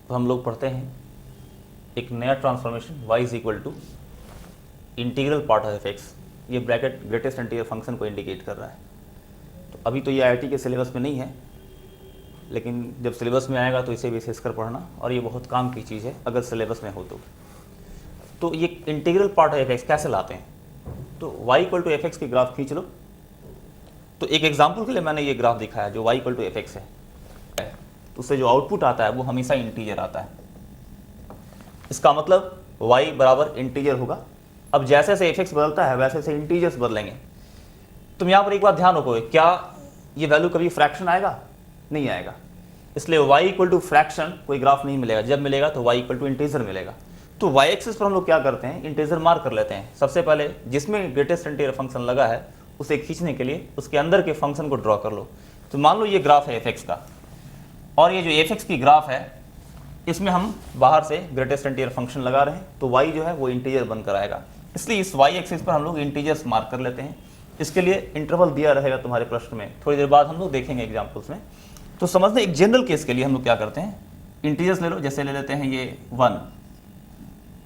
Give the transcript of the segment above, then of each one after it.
तो हम लोग पढ़ते हैं एक नया transformation y is equal to integral part of f(x). ये ब्रैकेट ग्रेटेस्ट इंटीजर फंक्शन को इंडिकेट कर रहा है। तो अभी तो ये IIT के सिलेबस में नहीं है, लेकिन जब सिलेबस में आएगा तो इसे विशेष कर पढ़ना, और ये बहुत काम की चीज़ है अगर सिलेबस में हो तो ये इंटीग्रल पार्ट ऑफ f(x) कैसे लाते हैं? तो y इक्वल टू f(x) की ग्राफ खींच लो। तो एक एग्जाम्पल के लिए मैंने ये ग्राफ दिखाया जो y इक्वल टू f(x) है, तो उससे जो आउटपुट आता है वो हमेशा इंटीजर आता है। इसका मतलब y बराबर इंटीजर होगा। अब जैसे जैसे f(x) बदलता है वैसे वैसे इंटीजर्स बदलेंगे। तुम यहाँ पर एक बात ध्यान रखोगे, क्या ये वैल्यू कभी फ्रैक्शन आएगा? नहीं आएगा। इसलिए y इक्वल टू फ्रैक्शन कोई ग्राफ नहीं मिलेगा। जब मिलेगा तो y इक्वल टू इंटीजर मिलेगा। तो y एक्सिस पर हम लोग क्या करते हैं, इंटीजर मार्क कर लेते हैं। सबसे पहले जिसमें ग्रेटेस्ट इंटीजर फंक्शन लगा है उसे खींचने के लिए उसके अंदर के फंक्शन को ड्रॉ कर लो। तो मान लो ये ग्राफ है f(x) का, और ये जो f(x) की ग्राफ है इसमें हम बाहर से ग्रेटेस्ट इंटीजर फंक्शन लगा रहे हैं, तो y जो है वो इंटीजर बनकर आएगा। इसलिए इस y एक्सिस पर हम लोग इंटीजर्स मार्क कर लेते हैं। इसके लिए इंटरवल दिया रहेगा तुम्हारे प्रश्न में, थोड़ी देर बाद हम लोग देखेंगे एग्जाम्पल्स में। तो समझते एक जनरल केस के लिए हम लोग क्या करते हैं, इंटीजर्स ले लो। जैसे ले लेते हैं ये 1,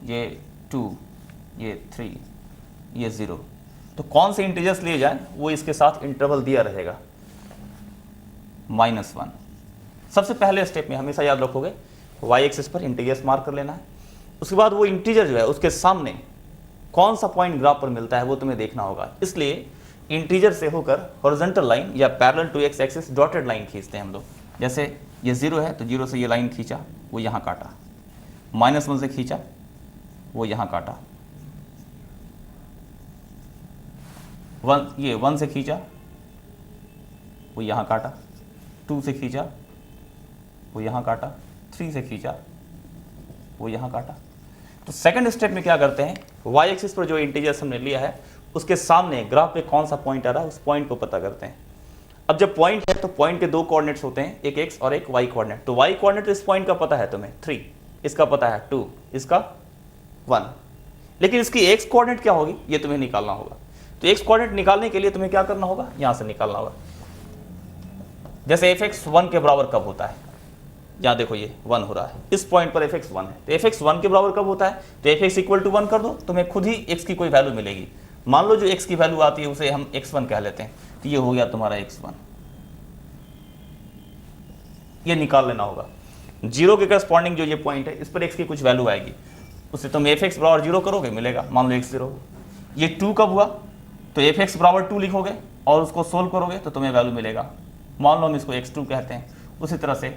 ये 2, ये 3, ये 0। तो कौन से इंटीजर्स लिए जाए वो इसके साथ इंटरवल दिया रहेगा -1। सबसे पहले स्टेप में हमेशा याद रखोगे y एक्सिस पर इंटीजर्स मार्क कर लेना है। उसके बाद वो इंटीजर जो है उसके सामने कौन सा पॉइंट ग्राफ पर मिलता है वो तुम्हें देखना होगा। इसलिए इंटीजर से होकर हॉरिजॉन्टल लाइन या parallel to x axis dotted line खींचते हैं हम लोग। जैसे ये 0 है तो 0 से ये लाइन खींचा, वो यहाँ काटा। -1 से खींचा, वो यहाँ काटा। 1 से खींचा, वो यहाँ काटा। 2 से खींचा, वो यहाँ काटा। 3 से खींचा, वो यहाँ काटा। तो सेकंड स्टेप में क्या करते हैं, y एक्सिस पर जो इंटीजर्स हमने लिया है उसके सामने ग्राफ पे कौन सा पॉइंट आ रहा है उस पॉइंट को पता करते हैं। अब जब पॉइंट है तो पॉइंट के 2 कोऑर्डिनेट्स होते हैं, एक x और एक y कोऑर्डिनेट। तो y कोऑर्डिनेट इस पॉइंट का पता है तुम्हें 3, इसका पता है 2, इसका 1। लेकिन इसकी x कोऑर्डिनेट क्या होगी ये तुम्हें निकालना होगा। तो x कोऑर्डिनेट निकालने के लिए तुम्हें क्या करना होगा, यहाँ से निकालना होगा। जैसे f(x) 1 के बराबर कब होता है, यहाँ देखो ये 1 हो रहा है, इस पॉइंट पर f(x) 1 है। तो f(x) 1 के बराबर कब होता है, तो f(x) इक्वल टू 1 कर दो, तुम्हें खुद ही x की कोई वैल्यू मिलेगी। मान लो जो x की वैल्यू आती है उसे हम x1 कह लेते हैं। तो ये हो गया तुम्हारा x1। ये निकाल लेना होगा। 0 के करस्पॉन्डिंग जो ये पॉइंट है इस पर x की कुछ वैल्यू आएगी, उसे तुम f(x) बराबर 0 करोगे, मिलेगा। मान लो x0। ये 2 कब हुआ, तो f(x) बराबर 2 लिखोगे और उसको सोल्व करोगे तो तुम्हें वैल्यू मिलेगा। मान लो हम इसको x2 कहते हैं। उसी तरह से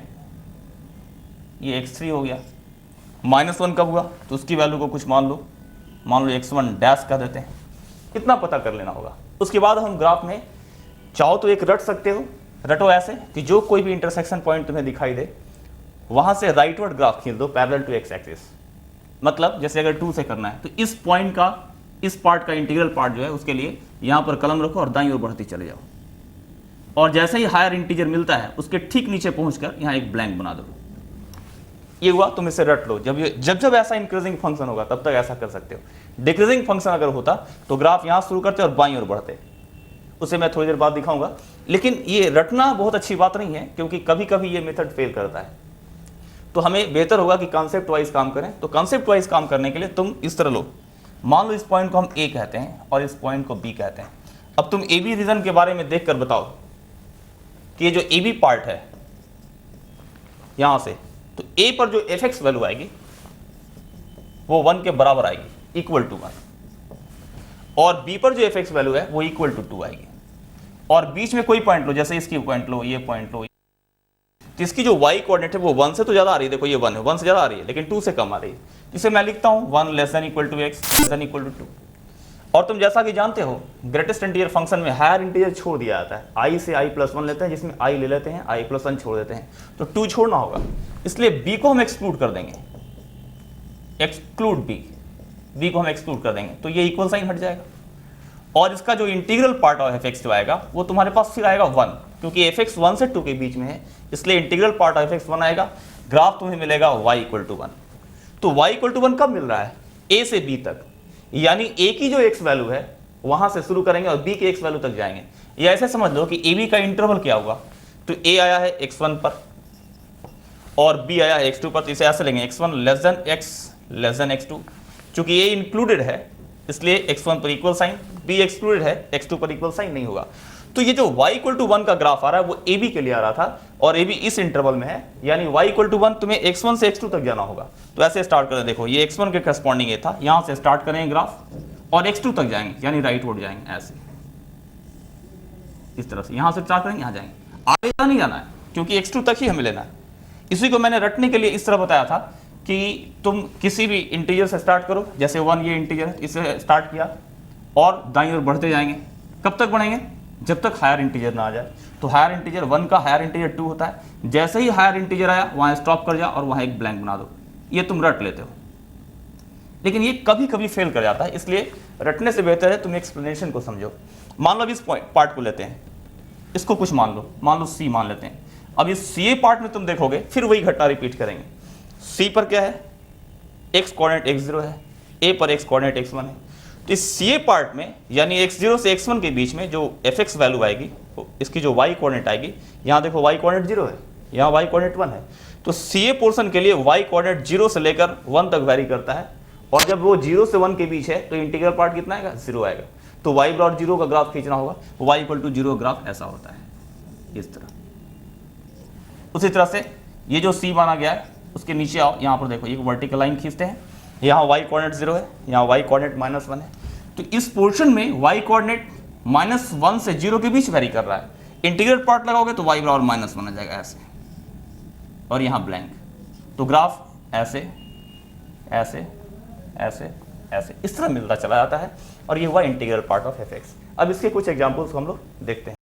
ये x3 हो गया। -1 कब हुआ, तो उसकी वैल्यू को कुछ मान लो x1 डैश कह देते हैं। इतना पता कर लेना होगा। उसके बाद हम ग्राफ में चाहो तो एक रट सकते हो, रटो ऐसे कि जो कोई भी इंटरसेक्शन पॉइंट तुम्हें दिखाई दे वहां से राइटवर्ड ग्राफ खींच दो पैरेलल टू x एक्सिस। मतलब जैसे अगर 2 से करना है तो इस पॉइंट का, इस पार्ट का इंटीग्रल पार्ट जो है उसके लिए यहाँ पर कलम रखो और दाईं ओर बढ़ती चले जाओ, और जैसे ही हायर इंटीजर मिलता है उसके ठीक नीचे पहुंचकर यहाँ एक ब्लैंक बना दो। ये हुआ, तुम इसे रट लो। जब ऐसा इंक्रीजिंग फंक्शन होगा तब तक ऐसा कर सकते हो। डिक्रीजिंग फंक्शन अगर होता तो ग्राफ यहां शुरू करते और बाईं ओर बढ़ते, उसे मैं थोड़ी देर बाद दिखाऊंगा। लेकिन ये रटना बहुत अच्छी बात नहीं है, क्योंकि कभी कभी ये मेथड फेल करता है। तो हमें बेहतर होगा कि कॉन्सेप्ट वाइज काम करें। तो कॉन्सेप्ट वाइज काम करने के लिए तुम इस तरह लो, मान लो इस पॉइंट को हम A कहते हैं और इस पॉइंट को B कहते हैं। अब तुम AB रीजन के बारे में देखकर बताओ कि ये जो AB पार्ट है यहां से, तो A पर जो f(x) वैल्यू आएगी वो 1 के बराबर आएगी, इक्वल टू 1, और B पर जो f(x) वैल्यू है वो इक्वल टू 2 आएगी। और बीच में कोई पॉइंट लो, जैसे इसकी पॉइंट लो, ये पॉइंट लो, तो इसकी जो y कोऑर्डिनेट है वो 1 से तो ज्यादा आ रही है। देखो ये 1 है, 1 से ज्यादा आ रही है, लेकिन 2 से कम आ रही है। इसे मैं लिखता हूं 1 less than equal to x less than equal to 2। और तुम जैसा कि जानते हो ग्रेटेस्ट इंटीजर फंक्शन में हायर इंटीजर छोड़ दिया जाता है। i से i+1 लेते हैं, जिसमें i ले लेते हैं, i+1 छोड़ देते हैं, तो 2 छोड़ना होगा। इसलिए b को हम एक्सक्लूड कर देंगे, एक्सक्लूड b को हम एक्सक्लूड कर देंगे, तो ये इक्वल साइन हट जाएगा। और इसका जो इंटीग्रल पार्ट ऑफ f(x) जो आएगा वो तुम्हारे पास फिर आएगा 1, क्योंकि f(x) 1 से 2 के बीच में है, इसलिए इंटीग्रल पार्ट ऑफ f(x) 1 आएगा। ग्राफ तुम्हें मिलेगा y इक्वल टू 1। तो y इक्वल टू 1 कब मिल रहा है, a से b तक, यानी a की जो x वैल्यू है वहां से शुरू करेंगे और b के x वैल्यू तक जाएंगे। या ऐसे समझ लो कि ab का इंटरवल क्या होगा, तो a आया है x1 पर और b आया है x2 पर, तो इसे ऐसे लेंगे x1 लेस देन x2। चूंकि ये इंक्लूडेड है इसलिए x1 पर इक्वल साइन, b एक्सक्लूडेड है x2 पर इक्वल साइन नहीं होगा। तो ये जो y इक्वल टू 1 का ग्राफ आ रहा है वो ab के लिए आ रहा था, और ab इस इंटरवल में है, यानी y इक्वल टू 1 तुम्हें x1 से x2 तक जाना होगा। तो ऐसे स्टार्ट करें, देखो ये x1 के करस्पॉन्डिंग ये था, यहां से स्टार्ट करेंगे ग्राफ और x2 तक जाएंगे, यानी राइटवर्ड जाएंगे ऐसे, इस तरह से यहां से स्टार्ट करेंगे, यहां जाएंगे, आगे नहीं जाना है क्योंकि x2 तक ही हमें लेना है। इसी को मैंने रटने के लिए इस तरह बताया था कि तुम किसी भी इंटीजर से स्टार्ट करो, जैसे 1 ये इंटीजर है, इससे स्टार्ट किया और दाईं ओर बढ़ते जाएंगे। कब तक बढ़ेंगे? जब तक हायर इंटीजर ना आ जाए। तो हायर इंटीजर 1 का हायर इंटीजर 2 होता है, जैसे ही हायर इंटीजर आया वहां स्टॉप कर जा और वहां एक ब्लैंक बना दो, ये तुम रट लेते हो। लेकिन ये कभी कभी फेल कर जाता है, इसलिए रटने से बेहतर है तुम एक्सप्लेनेशन को समझो। मान लो अब इस पार्ट को लेते हैं, इसको कुछ मान लो सी मान लेते हैं। अब इस सी पार्ट में तुम देखोगे फिर वही घटना रिपीट करेंगे। सी पर क्या है? x कोऑर्डिनेट x0 है, a पर x कोऑर्डिनेट x1 है। तो इस सी पार्ट में यानी x0 से x1 के बीच में जो fx वैल्यू आएगी, इसकी जो y कोऑर्डिनेट आएगी, यहाँ देखो y कोऑर्डिनेट 0 है, यहाँ y कोऑर्डिनेट 1 है। तो सी पोर्शन के लिए y कोऑर्डिनेट 0 से लेकर 1 तक वैरी करता है, और जब वो 0 से 1 के बीच है तो इंटीग्रल पार्ट कितना आएगा? 0 आएगा। तो y बराबर 0 का ग्राफ खींचना होगा, y इक्वल टू 0 ग्राफ ऐसा होता है, इस तरह। उसी तरह से ये जो c माना गया है उसके नीचे आओ, यहाँ पर देखो एक वर्टिकल लाइन खींचते हैं, यहाँ y कोऑर्डिनेट 0 है, यहाँ y कोऑर्डिनेट -1 है। तो इस पोर्शन में y कोऑर्डिनेट -1 से 0 के बीच वेरी कर रहा है। इंटीग्रल पार्ट लगाओगे तो y बराबर -1 आ जाएगा ऐसे, और यहाँ ब्लैंक। तो ग्राफ ऐसे ऐसे ऐसे ऐसे इस तरह मिलता चला जाता है, और ये हुआ इंटीग्रल पार्ट ऑफ fx। अब इसके कुछ एग्जांपल्स हम लोग देखते हैं।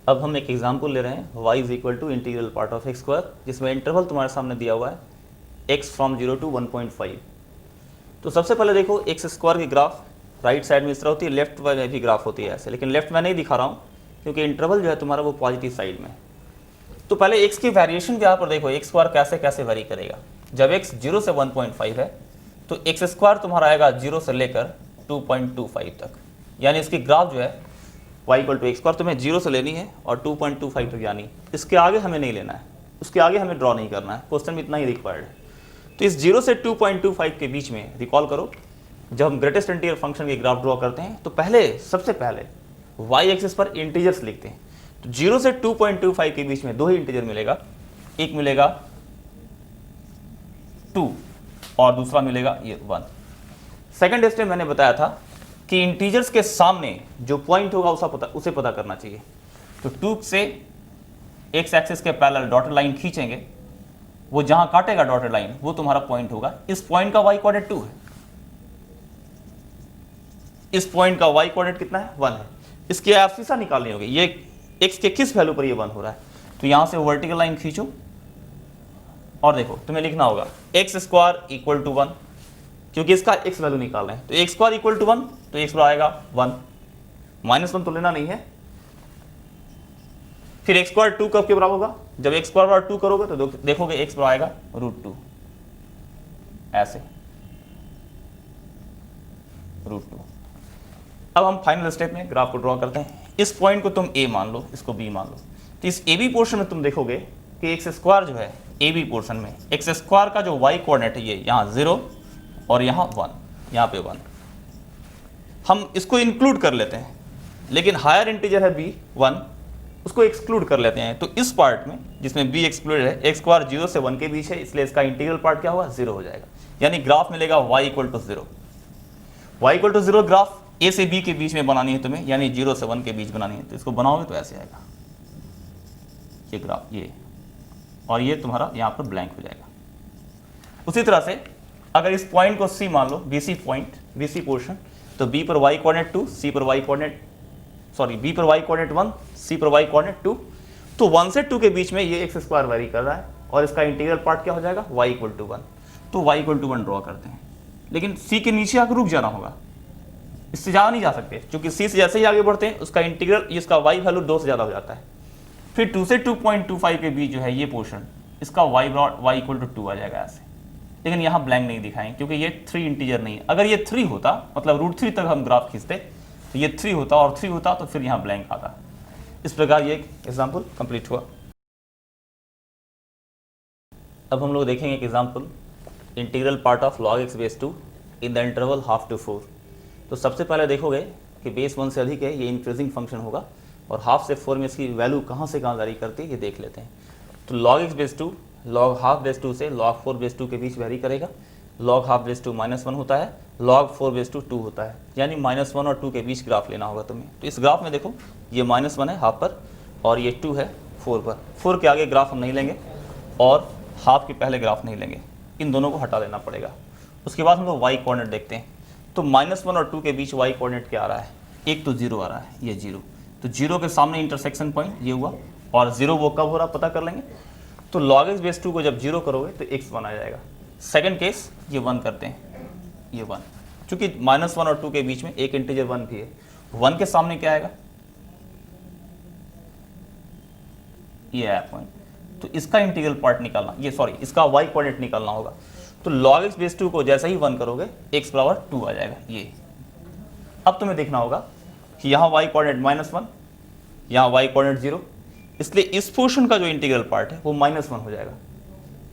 अब हम एक एग्जांपल ले रहे हैं, y is equal to integral part of x square, जिसमें इंटरवल तुम्हारे सामने दिया हुआ है x फ्रॉम 0 टू 1.5। तो सबसे पहले देखो x स्क्वायर की ग्राफ राइट साइड में इस तरह होती है, लेफ्ट में भी ग्राफ होती है ऐसे, लेकिन लेफ्ट में नहीं दिखा रहा हूँ क्योंकि इंटरवल जो है तुम्हारा वो पॉजिटिव साइड में। तो पहले x की वेरिएशन यहाँ पर देखो, x स्क्वायर कैसे कैसे वेरी करेगा। जब x 0 से 1.5 है तो x स्क्वायर तुम्हारा आएगा 0 से लेकर 2.25 तक, यानी इसकी ग्राफ जो है y equal to x square तुम्हें 0 से लेनी है और 2.25 तक जानी है। इसके आगे हमें नहीं लेना है, उसके आगे हमें ड्रॉ नहीं करना है, क्वेश्चन में इतना ही रिक्वायर्ड है। तो इस 0 से 2.25 के बीच में रिकॉल करो, जब हम ग्रेटेस्ट इंटीजर फंक्शन के ग्राफ ड्रॉ करते हैं तो सबसे पहले y एक्सिस पर इंटीजर्स लिखते हैं। तो 0 से 2.25 के बीच में दो ही इंटीजर मिलेगा, एक मिलेगा 2 और दूसरा मिलेगा ये 1। सेकंड स्टेप मैंने बताया था कि इंटीजर्स के सामने जो पॉइंट होगा उसे पता करना चाहिए। तो 2 से एक्स एक्सिस के पैरेलल डॉटेड लाइन खींचेंगे, वो जहां काटेगा डॉटेड लाइन वो तुम्हारा पॉइंट होगा। इस पॉइंट का y कोऑर्डिनेट 2 है, इस पॉइंट का y कोऑर्डिनेट कितना है? 1 है। इसकी एब्सिसा निकालनी होगी, ये x के किस वैल्यू पर ये 1 हो रहा है। तो यहां से वर्टिकल लाइन खींचो और देखो तुम्हें लिखना होगा एक्स स्क्वायर इक्वल टू 1, क्योंकि इसका x वैल्यू निकाल रहे हैं। तो एक्स स्क्वायर इक्वल टू 1, तो x आएगा 1, -1 तो लेना नहीं है। फिर एक्स स्क्वायर 2 कब के बराबर होगा? जब एक्स स्क्वायर बराबर 2 करोगे तो देखोगे एक्स बराबर आएगा √2, ऐसे √2। अब हम फाइनल स्टेप में ग्राफ को ड्रॉ करते हैं। इस पॉइंट को तुम a मान लो, इसको b मान लो। तो इस ab पोर्शन में तुम देखोगे कि एक्स स्क्वायर जो है ab पोर्शन में एक्स स्क्वायर का जो y कोऑर्डिनेट है ये यहाँ 0 और यहाँ 1, यहाँ पे 1। हम इसको इंक्लूड कर लेते हैं, लेकिन हायर इंटीजर है b 1, उसको एक्सक्लूड कर लेते हैं। तो इस पार्ट में जिसमें b एक्सक्लूडेड है, एक्स स्क्वायर 0 से 1 के बीच है, इसलिए इसका इंटीग्रल पार्ट क्या होगा? 0 हो जाएगा। यानी ग्राफ मिलेगा y equal to 0। y equal to 0 graph a से b के बीच में बनानी है तुम्हें, यानी 0 से 1 के बीच बनानी है। तो इसको बनाओगे तो ऐसे आएगा ये ग्राफ, ये, और ये तुम्हारा यहाँ पर ब्लैंक हो जाएगा। उसी तरह से अगर इस पॉइंट को c मान लो, BC पॉइंट, BC पोर्शन, तो b पर y कोऑर्डिनेट 2, b पर y कोऑर्डिनेट 1, c पर y कोऑर्डिनेट 2। तो 1 से 2 के बीच में ये एक्स स्क्वायर वेरी कर रहा है, और इसका इंटीग्रल पार्ट क्या हो जाएगा? y equal to 1। तो y इक्वल टू 1 ड्रॉ करते हैं, लेकिन c के नीचे आकर रुक जाना होगा, इससे ज़्यादा नहीं जा सकते, क्योंकि c से जैसे ही आगे बढ़ते हैं उसका इंटीग्रल, इसका y वैल्यू 2 से ज़्यादा हो जाता है। फिर 2 से 2.25 के बीच जो है ये पोर्शन, इसका y इक्वल टू 2 आ जाएगा ऐसे। लेकिन यहाँ ब्लैंक नहीं दिखाएं क्योंकि ये 3 इंटीजर नहीं है। अगर ये 3 होता, मतलब √3 तक हम ग्राफ खींचते, तो ये 3 होता और 3 होता तो फिर यहाँ ब्लैंक आता। इस प्रकार ये एग्जाम्पल कंप्लीट हुआ। अब हम लोग देखेंगे एक example, integral part of log x base 2 in the interval half to 4। तो सबसे पहले देखोगे कि बेस 1 से अधिक है, ये इंक्रीजिंग फंक्शन होगा, और हाफ से 4 में इसकी वैल्यू कहाँ से कहाँ वेरी करती है ये देख लेते हैं। तो log x base 2 log half base 2 से log 4 बेस 2 के बीच वेरी करेगा। log हाफ बेस 2 -1 होता है, log 4 बेस 2 2 होता है, यानी -1 और 2 के बीच ग्राफ लेना होगा तुम्हें। तो इस ग्राफ में देखो ये -1 है हाफ पर और ये 2 है 4 पर। 4 के आगे ग्राफ हम नहीं लेंगे और हाफ के पहले ग्राफ नहीं लेंगे, इन दोनों को हटा देना पड़ेगा। उसके बाद हम लोग वाई कोऑर्डिनेट देखते हैं। तो -1 और 2 के बीच वाई कोऑर्डिनेट क्या आ रहा है, एक तो 0 आ रहा है, ये 0। तो 0 के सामने इंटरसेक्शन पॉइंट ये हुआ, और 0 वो कब हो रहा पता कर लेंगे। तो log x बेस 2 को जब 0 करोगे तो x 1 आ जाएगा। सेकंड केस ये 1 करते हैं, ये 1, चूंकि -1 और 2 के बीच में एक इंटीजर 1 भी है, 1 के सामने क्या आएगा, ये है पॉइंट। तो इसका इंटीग्रल पार्ट निकालना, ये सॉरी इसका y कोऑर्डिनेट निकालना होगा। तो log x बेस 2 को जैसे ही 1 करोगे x बराबर 2 आ जाएगा ये। अब तुम्हें देखना होगा कि यहाँ y कोऑर्डिनेट -1, यहाँ y कोऑर्डिनेट 0, इसलिए इस पोर्शन का जो इंटीग्रल पार्ट है वो -1 हो जाएगा।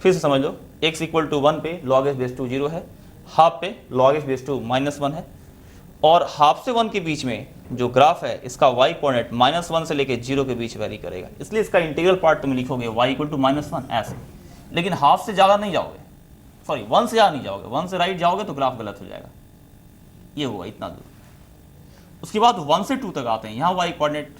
फिर से समझ लो, x इक्वल टू 1 पे log x बेस 2 0 है, हाफ पे log x बेस 2 -1 है, और हाफ से 1 के बीच में जो ग्राफ है इसका y कोऑर्डिनेट -1 से लेके 0 के बीच वेरी करेगा। इसलिए इसका इंटीग्रल पार्ट तुम लिखोगे y इक्वल टू -1 ऐसे, लेकिन हाफ से ज़्यादा नहीं जाओगे, सॉरी 1 से ज़्यादा नहीं जाओगे, 1 से राइट जाओगे तो ग्राफ गलत हो जाएगा, ये होगा इतना दूर। उसके बाद 1 से 2 तक आते हैं, यहाँ y कोऑर्डिनेट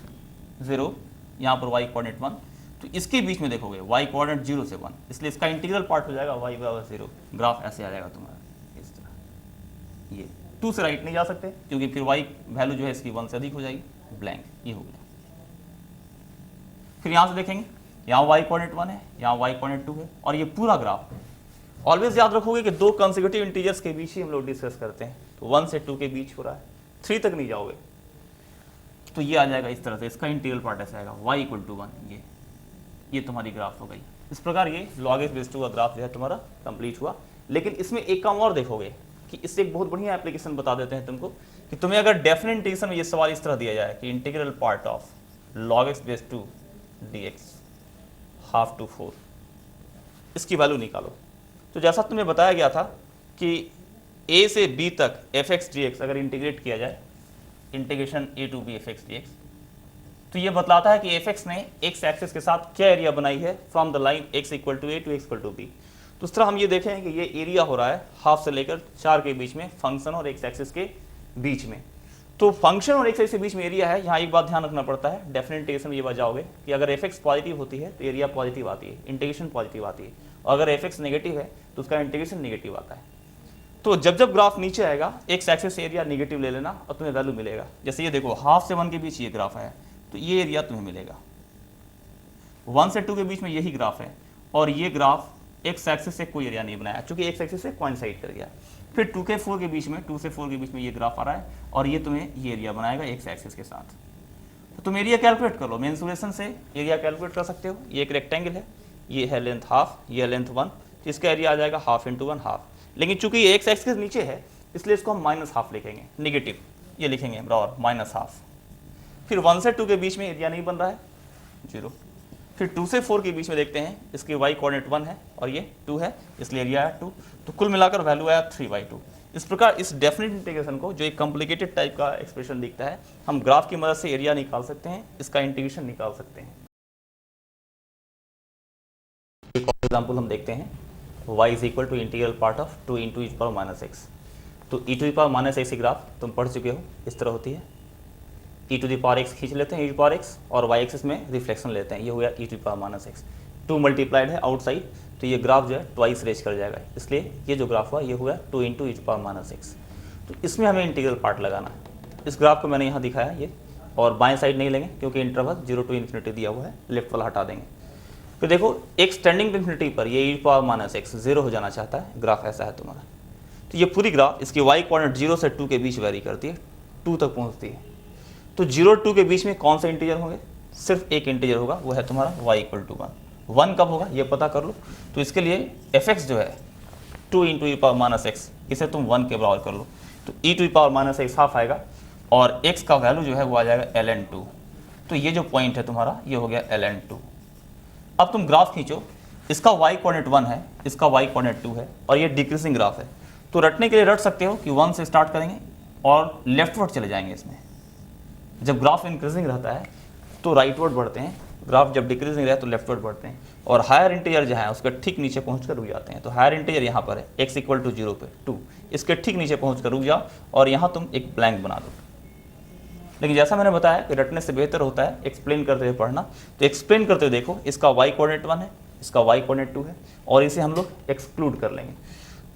0, यहाँ पर y कोऑर्डिनेट 1, तो इसके बीच में देखोगे y कोऑर्डिनेट 0 से 1, इसलिए इसका इंटीग्रल पार्ट हो जाएगा y बराबर 0। ग्राफ ऐसे आ जाएगा तुम्हारा इस तरह। ये 2 से राइट नहीं जा सकते क्योंकि फिर y वैल्यू जो है इसकी 1 से अधिक हो जाएगी, ब्लैंक, ये हो गया। फिर यहाँ से देखेंगे, यहाँ y कोऑर्डिनेट 1 है, यहाँ y कोऑर्डिनेट 2 है, और ये पूरा ग्राफ। ऑलवेज याद रखोगे कि 2 कंसेक्यूटिव इंटीजर्स के बीच ही हम लोग डिस्कस करते हैं, तो 1 से 2 के बीच हो रहा है, 3 तक नहीं जाओगे। तो ये आ जाएगा इस तरह से, इसका इंटीग्रल पार्ट ऐसा आएगा y इक्वल टू 1, ये तुम्हारी ग्राफ हो गई। इस प्रकार ये log x बेस 2 का ग्राफ जो है तुम्हारा कंप्लीट हुआ। लेकिन इसमें एक काम और देखोगे कि इससे एक बहुत बढ़िया एप्लीकेशन बता देते हैं तुमको, कि तुम्हें अगर डेफिनेट इंटीग्रेशन में ये सवाल इस तरह दिया जाए कि integral part of log x base 2 dx half to 4, इसकी वैल्यू निकालो। तो जैसा तुम्हें बताया गया था कि a से b तक fx dx अगर इंटीग्रेट किया जाए, integration a to b fx dx, तो ये बतलाता है कि fx ने x एक्सिस के साथ क्या एरिया बनाई है from the line x equal to a to x equal to b। तो इस तरह हम ये देखें कि ये एरिया हो रहा है हाफ से लेकर 4 के बीच में, फंक्शन और x एक्सिस के बीच में। तो फंक्शन और x एक्सिस के बीच में एरिया है। यहाँ एक बात ध्यान रखना पड़ता है, डेफिनेट इंटीग्रेशन में ये बात जाओगे कि अगर fx पॉजिटिव होती है तो एरिया पॉजिटिव आती है, इंटीग्रेशन पॉजिटिव आती है, और अगर fx नेगेटिव है तो उसका इंटीग्रेशन नेगेटिव आता है। तो जब जब ग्राफ नीचे आएगा x एक्सिस एरिया नेगेटिव ले लेना और तुम्हें वैल्यू मिलेगा। जैसे ये देखो, हाफ से 1 के बीच ये ग्राफ है, तो ये एरिया तुम्हें मिलेगा। 1 से 2 के बीच में यही ग्राफ है, और ये ग्राफ x एक्सिस से कोई एरिया नहीं बनाया क्योंकि x एक्सिस से कोइंसाइड कर गया। फिर 2 से 4 के बीच में, 2 से 4 के बीच में ये ग्राफ आ रहा है, और ये तुम्हें ये एरिया बनाएगा x एक्सिस के साथ। तो तुम एरिया कैलकुलेट कर लो, मेंसुरेशन से एरिया कैलकुलेट कर सकते हो। ये एक रेक्टेंगल है, ये है लेंथ हाफ, ये है लेंथ 1, तो इसका एरिया आ जाएगा हाफ इंटू 1 हाफ। लेकिन चूंकि ये x एक्सिस नीचे है इसलिए इसको हम माइनस हाफ लिखेंगे, नेगेटिव ये लिखेंगे बराबर माइनस हाफ। फिर 1 से 2 के बीच में एरिया नहीं बन रहा है, 0। फिर 2 से 4 के बीच में देखते हैं, इसके y कोऑर्डिनेट 1 है और ये 2 है, इसलिए एरिया है 2। तो कुल मिलाकर वैल्यू आया 3/2। इस प्रकार इस डेफिनेट इंटीग्रेशन को, जो एक कॉम्प्लिकेटेड टाइप का एक्सप्रेशन दिखता है, हम ग्राफ की मदद से एरिया निकाल सकते हैं, इसका इंटीग्रेशन निकाल सकते हैं। एक और एग्जाम्पल हम देखते हैं, y is equal to integral part of 2 into e power minus x. तो e to the power minus x की ग्राफ तुम पढ़ चुके हो, इस तरह होती है। E to the power x खींच लेते हैं, ई टू पावर एक्स, और वाई एक्सिस में रिफ्लेक्शन लेते हैं, ये हो गया e to the power minus x. 2 multiplied है आउटसाइड, तो ये ग्राफ जो है ट्वाइस रेज कर जाएगा, इसलिए ये जो ग्राफ हुआ ये हुआ 2 into e to power minus x. तो इसमें हमें इंटीग्रल पार्ट लगाना है। इस ग्राफ को मैंने यहाँ दिखाया ये, और बाएं साइड नहीं लेंगे क्योंकि इंटरवल 0 टू इन्फिनिटी दिया हुआ है, लेफ्ट वाला हटा देंगे। फिर देखो, x टेंडिंग टू इन्फिनिटी पर ये ई पावर माइनस एक्स 0 हो जाना चाहता है, ग्राफ ऐसा है तुम्हारा। तो ये पूरी ग्राफ इसकी y कोऑर्डिनेट 0 से 2 के बीच वेरी करती है, 2 तक पहुंचती है। तो 0 और 2 के बीच में कौन सा इंटीजर होंगे, सिर्फ एक इंटीजर होगा, वो है तुम्हारा y इक्वल टू 1। 1 कब होगा ये पता कर लो। तो इसके लिए fx जो है 2 into e power minus x, इसे तुम 1 के बराबर कर लो, तो e to e power minus x half आएगा, और x का वैल्यू जो है वो आ जाएगा ln 2। तो ये जो पॉइंट है तुम्हारा ये हो गया ln2। अब तुम ग्राफ खींचो, इसका y कोऑर्डिनेट 1 है, इसका y कोऑर्डिनेट 2 है और ये डिक्रीजिंग ग्राफ है। तो रटने के लिए रट सकते हो कि 1 से स्टार्ट करेंगे और लेफ्टवर्ड चले जाएंगे। इसमें जब ग्राफ इंक्रीजिंग रहता है तो राइटवर्ड बढ़ते हैं, ग्राफ जब डिक्रीजिंग रहे तो लेफ्टवर्ड बढ़ते हैं, और हायर इंटीजर जो है उसके ठीक नीचे पहुँच कर रुक जाते हैं। तो हायर इंटीजर यहाँ पर है x इक्वल टू 0 पे 2, इसके ठीक नीचे पहुँच कर रुक जाओ और यहाँ तुम एक ब्लैंक बना दो। लेकिन जैसा मैंने बताया कि रटने से बेहतर होता है एक्सप्लेन करते हुए पढ़ना। तो एक्सप्लेन करते हुए देखो, इसका y कोऑर्डिनेट 1 है, इसका y कोऑर्डिनेट 2 है और इसे हम लोग एक्सक्लूड कर लेंगे।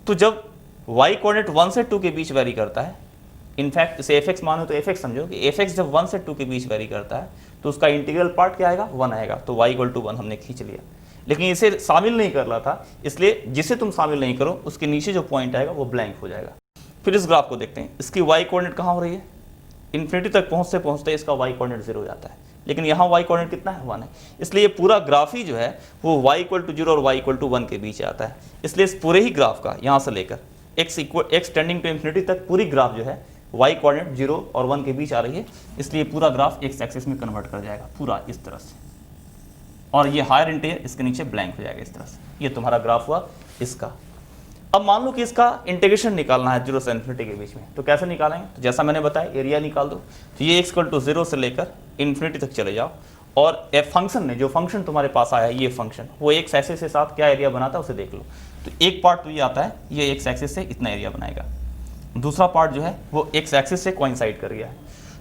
तो जब y कोऑर्डिनेट 1 से 2 के बीच वेरी करता है, इनफैक्ट इसे fx मानो तो fx समझो कि fx जब 1 से 2 के बीच वेरी करता है तो उसका इंटीग्रल पार्ट क्या आएगा, 1 आएगा। तो y इक्वल टू 1 हमने खींच लिया, लेकिन इसे शामिल नहीं कर रहा था, इसलिए जिसे तुम शामिल नहीं करो उसके नीचे जो पॉइंट आएगा वो ब्लैंक हो जाएगा। फिर इस ग्राफ को देखते हैं, इसकी y कोऑर्डिनेट कहाँ हो रही है, इन्फिनिटी तक पहुँचते पहुँचते इसका y कोऑर्डिनेट 0 हो जाता है, लेकिन यहाँ y कोऑर्डिनेट कितना है, 1 है। इसलिए पूरा ग्राफ ही जो है वो y इक्वल टू 0 और y इक्वल टू 1 के बीच आता है। इसलिए इस पूरे ही ग्राफ का यहाँ से लेकर x टेंडिंग टू इन्फिनिटी तक पूरी ग्राफ जो है y कोऑर्डिनेट 0 और 1 के बीच आ रही है। इसलिए पूरा ग्राफ x एक्सिस में कन्वर्ट कर जाएगा पूरा इस तरह से, और ये हायर इंटीजर इसके नीचे ब्लैंक हो जाएगा इस तरह से। ये तुम्हारा ग्राफ हुआ इसका। अब मान लो कि इसका इंटीग्रेशन निकालना है 0 से इन्फिनिटी के बीच में, तो कैसे निकालेंगे, तो जैसा मैंने बताया एरिया निकाल दो। तो ये x इक्वल टू 0 से लेकर इन्फिनिटी तक चले जाओ और f फंक्शन ने जो फंक्शन तुम्हारे पास आया ये फंक्शन वो x एक्सिस के साथ क्या एरिया बनाता है उसे देख लो। तो एक पार्ट तो ये आता है, ये x एक्सिस से इतना एरिया बनाएगा, दूसरा पार्ट जो है वो x एक्सिस से कोइंसाइड कर गया है।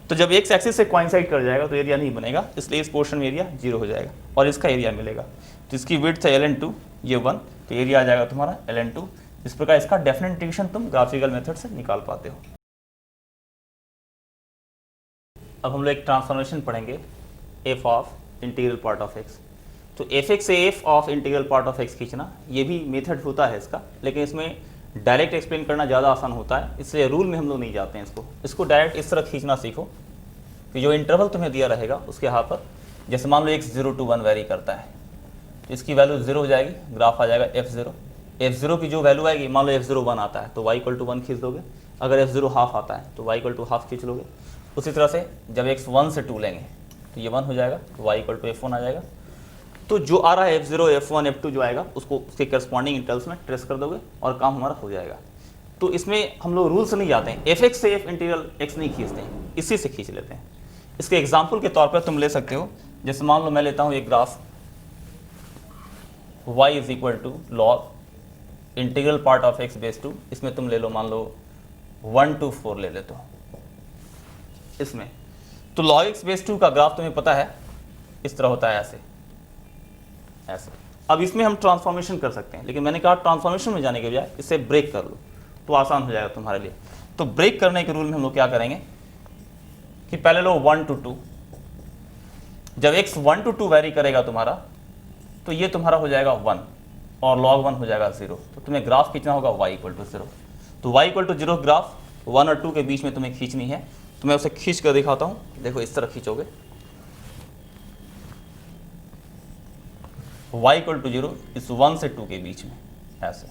तो जब x एक्सिस से कोइंसाइड कर जाएगा तो एरिया नहीं बनेगा, इसलिए इस पोर्शन में एरिया 0 हो जाएगा और इसका एरिया मिलेगा। तो इसकी विड्थ है ln2, ये 1, तो एरिया आ जाएगा तुम्हारा ln2। इस प्रकार इसका डेफिनेट इंटीग्रेशन तुम ग्राफिकल मेथड से निकाल पाते हो। अब हम लोग एक ट्रांसफॉर्मेशन पढ़ेंगे f of integral part of x। तो fx से f of integral part of x खींचना ये भी मेथड होता है इसका, लेकिन इसमें डायरेक्ट एक्सप्लेन करना ज़्यादा आसान होता है, इसलिए रूल में हम लोग नहीं जाते हैं। इसको डायरेक्ट इस तरह खींचना सीखो कि जो इंटरवल तुम्हें दिया रहेगा उसके यहाँ पर, जैसे मान लो x 0 to 1 वेरी करता है, तो इसकी वैल्यू 0 हो जाएगी, ग्राफ आ जाएगा f0। f0 की जो वैल्यू आएगी, मान लो f0 1 आता है तो y इक्वल टू 1 खींच दोगे, अगर f0 हाफ आता है तो y इक्वल टू हाफ खींच लोगे। उसी तरह से जब x 1 से 2 लेंगे तो ये 1 हो जाएगा, तो y इक्वल टू f1 आ जाएगा। तो जो आ रहा है f0 f1 f2 जो आएगा उसको उसके करस्पॉन्डिंग इंटरवल्स में ट्रेस कर दोगे और काम हमारा हो जाएगा। तो इसमें हम लोग रूल से नहीं जाते हैं, fx से f इंटीग्रल x नहीं खींचते हैं, इसी से खींच लेते हैं। इसके एग्जाम्पल के तौर पर तुम ले सकते हो, जैसे मान लो मैं लेता हूँ एक graph y is equal to log integral part of x base 2, इसमें तुम ले लो मान लो 1 to 4 ले लेते हो इसमें। तो log x बेस 2 का ग्राफ तुम्हें पता है इस तरह होता है, ऐसे। अब इसमें हम ट्रांसफॉर्मेशन कर सकते हैं, लेकिन मैंने कहा ट्रांसफॉर्मेशन में जाने के बजाय इसे ब्रेक कर लो तो आसान हो जाएगा तुम्हारे लिए। तो ब्रेक करने के रूल में हम लोग क्या करेंगे कि पहले लो 1 to 2, जब x 1 to 2 वेरी करेगा तुम्हारा तो ये तुम्हारा हो जाएगा 1 और log 1 हो जाएगा 0। तो तुम्हें ग्राफ खींचना होगा y इक्वल टू 0। तो y इक्वल टू 0 ग्राफ 1 और 2 के बीच में तुम्हें खींचनी है। तो मैं उसे खींच कर दिखाता हूँ, देखो इस तरह खींचोगे y इक्वल टू 0 इस 1 से 2 के बीच में, ऐसे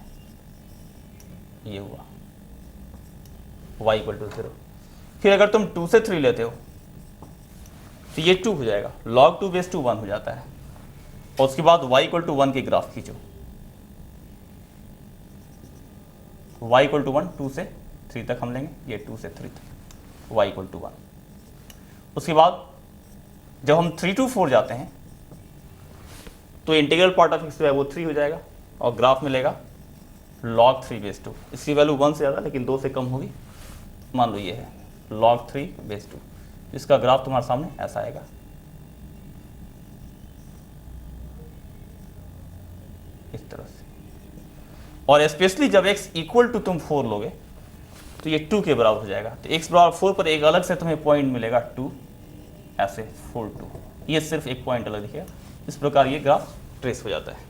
ये हुआ y इक्वल टू 0। फिर अगर तुम 2 से 3 लेते हो तो ये 2 हो जाएगा, log 2 बेस 2 1 हो जाता है। और उसके बाद y इक्वल टू 1 की ग्राफ खींचो, y इक्वल टू 1 2 से 3 तक हम लेंगे, ये 2 से 3 तक y इक्वल टू 1। उसके बाद जब हम 3 to 4 जाते हैं तो इंटीग्रल पार्ट ऑफ x जो है वो 3 हो जाएगा और ग्राफ मिलेगा log 3 बेस 2। इसकी वैल्यू 1 से ज़्यादा लेकिन 2 से कम होगी, मान लो ये है log 3 बेस 2। इसका ग्राफ तुम्हारे सामने ऐसा आएगा, इस तरह से। और स्पेशली जब x इक्वल टू तुम 4 लोगे तो ये 2 के बराबर हो जाएगा। तो x बराबर 4 पर एक अलग से तुम्हें पॉइंट मिलेगा 2, ऐसे 4 2, ये सिर्फ एक पॉइंट अलग दिखेगा। इस प्रकार ये ग्राफ ट्रेस हो जाता है।